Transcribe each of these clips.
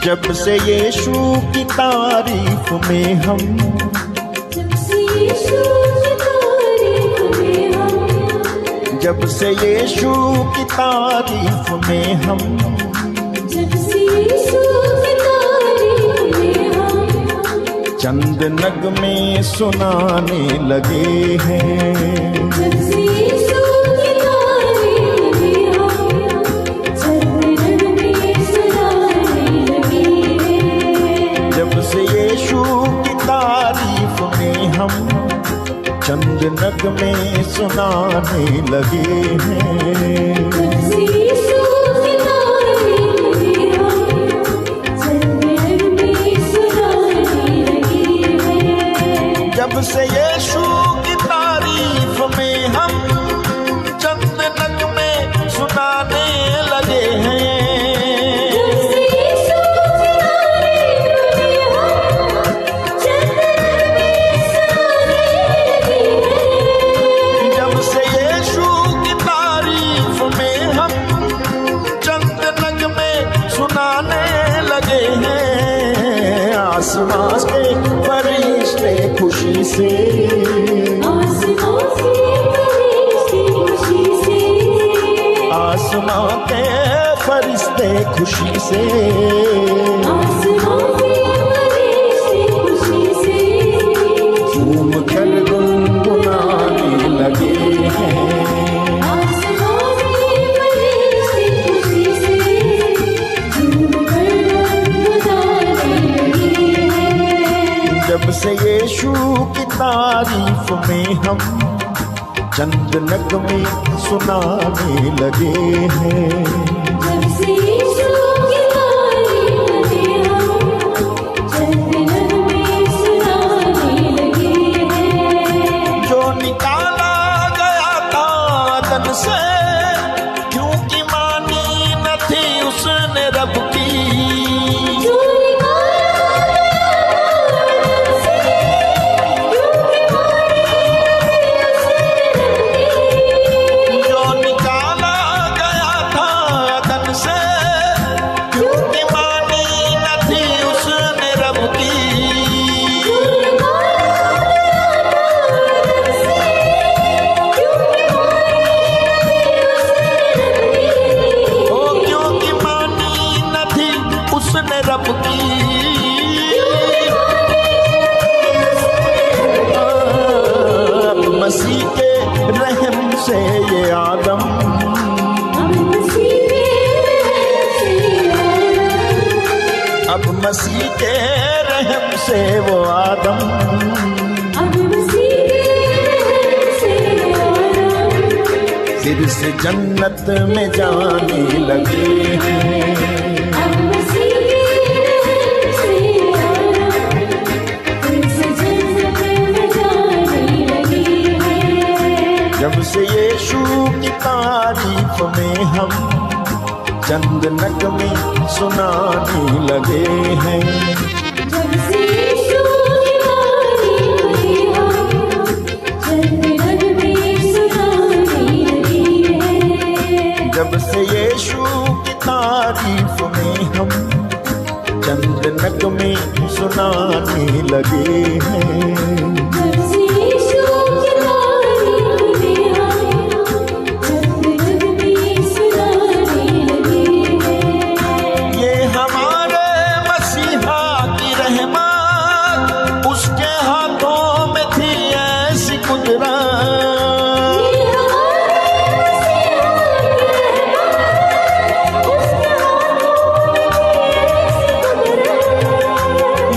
जब से यीशु की तारीफ में हम, जब से यीशु की तारीफ में हम, जब से यीशु की तारीफ में हम, जब से यीशु की तारीफ में हम, चंद नगमे सुनाने लगे हैं। जब से यीशु की तारीफ में हम, चंद नगमे सुनाने लगे हैं। जब से यीशु की तारीफ में हम, चंद नगमे सुनाने लगे हैं। जब से यीशु की तारीफ में हम, चंद नगमे सुनाने लगे हैं। जब से यीशु की तारीफ में हम, चंद नगमे सुनाने लगे हैं। जब से यीशु की तारीफ में हम, जब से यीशु की तारीफ में हम, चंद नगमे सुनाने लगे हैं। आसमां के फरिश्ते खुशी से, आसमां के फरिश्ते खुशी से, आसमां के फरिश्ते खुशी से, आसमां के फरिश्ते खुशी से, झूम कर गुनगुनाने लगे हैं। आसमां के फरिश्ते खुशी से, झूम कर गुनगुनाने लगे हैं। जब से यीशु की तारीफ में हम, चंद नगमे सुनाने लगे हैं। जब से यीशु की तारीफ में हम, चंद नगमे सुनाने लगे हैं। जो निकाला गया था तन से, क्योंकि मानी न थी उसने रब की। जो निकाला गया था तन से, क्योंकि मानी जो निकाला गया था तन से, क्योंकि मानी न थी उसने रब की। ओ क्योंकि मानी न थी उसने रब की। अब मसीह के रहम से ये आदम, अब मसीह के रहम से वो आदम, फिर से जन्नत में जाने लगे हैं। जब से यीशु की तारीफ में हम, चंद नगमे सुनाने लगे हैं। जब से यीशु की तारीफ में हम, चंद नगमे सुनाने लगे हैं। जब से यीशु की तारीफ में हम, चंद नगमे सुनाने लगे हैं। जब से यीशु की तारीफ में हम, चंद नगमे सुनाने लगे हैं। ये हमारे मसीहा की रहमत, उसके हाथों में थी ऐसी कुदरत।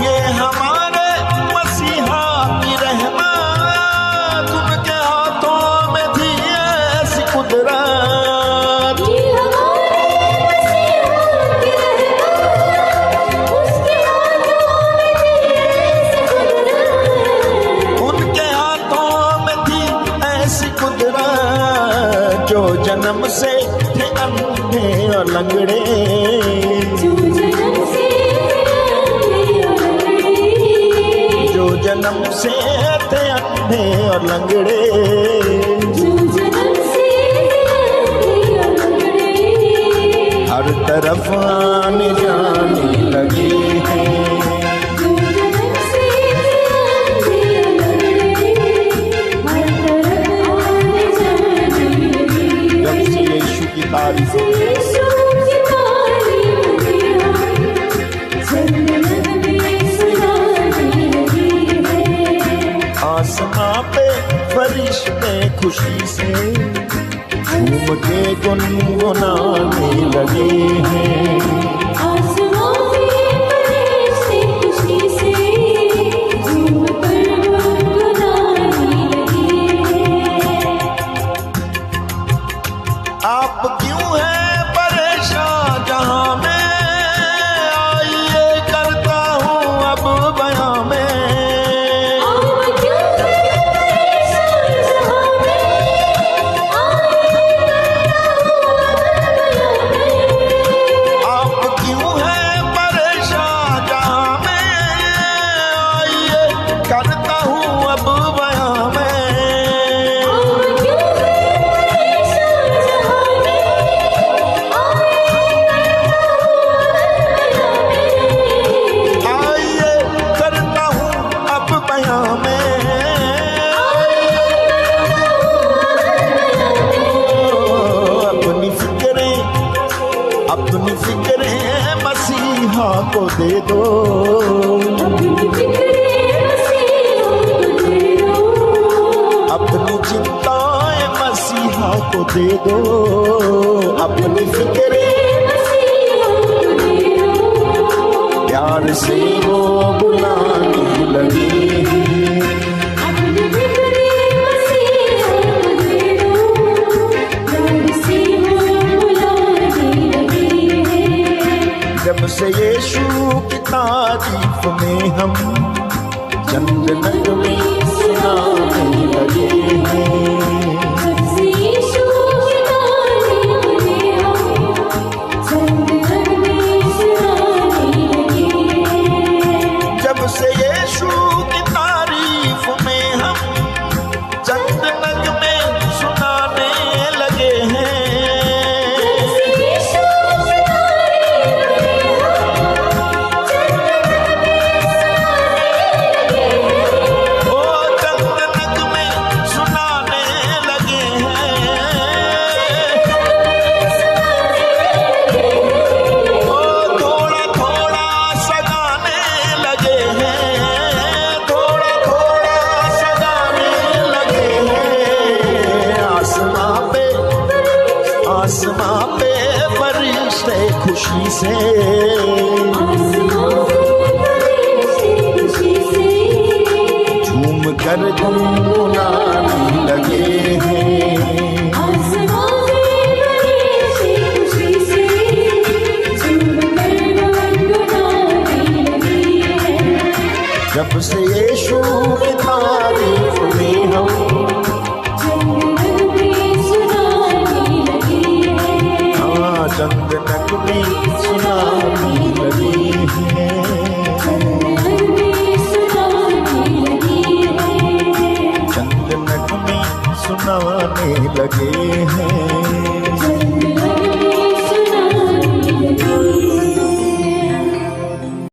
ये हमारे मसीहा की रहमत, उनके हाथों में थी ऐसी कुदरत। उनके हाथों में थी ऐसी कुदरत, जो जन्म से थे अंधे और लंगड़े, जो जन्म से थे अंधे और लंगड़े, हर तरफ आने जाने लगे हैं। जो जन्म से आंधे लगे, हर तरफ आने जाने लगे। जब से यीशु की तारीफ यीशु की तारीफ जन्नत में सुनाने लगे हैं। आसमां पे फरिश्ते खुशी से झूम के गुनगुनाने लगे हैं। आसमां में फरिश्ते खुशी से झूम कर गुनगुनाने लगे हैं। आप क्यों हैं परेशान जहां में, आइए करता हूँ अब बयां में। आप क्यों हैं परेशान जहां में, आइए करता हूँ अब बयां में। आप क्यों हैं परेशान जहां में, आइए करता हूँ अब बयां में। आप क्यों हैं परेशान जहां में, आइए करता हूँ अब बयां में। अपनी फिक्रें मसीहा को दे दो। अपनी चिंताएं मसीहा को दे दो। अपनी फिक्रें प्यार से वो बुलाने लगे हैं। जब से यीशु की तारीफ में हम चंद नगमे सुनाने लगे हैं। जब से यीशु की तारीफ में हम चंद नगमे सुनाने लगे हैं। ओ चंद नगमे सुनाने लगे हैं। ओ थोड़ा थोड़ा सगाने लगे हैं। थोड़ा थोड़ा सगाने लगे हैं। आसमां पे फरिश्ते खुशी से झूम कर गुनगुनाने लगे हैं। जब से यीशु की तारीफ में हम चंद नगमे सुनाने लगे हैं। चंद नगमे सुनाने लगे हैं।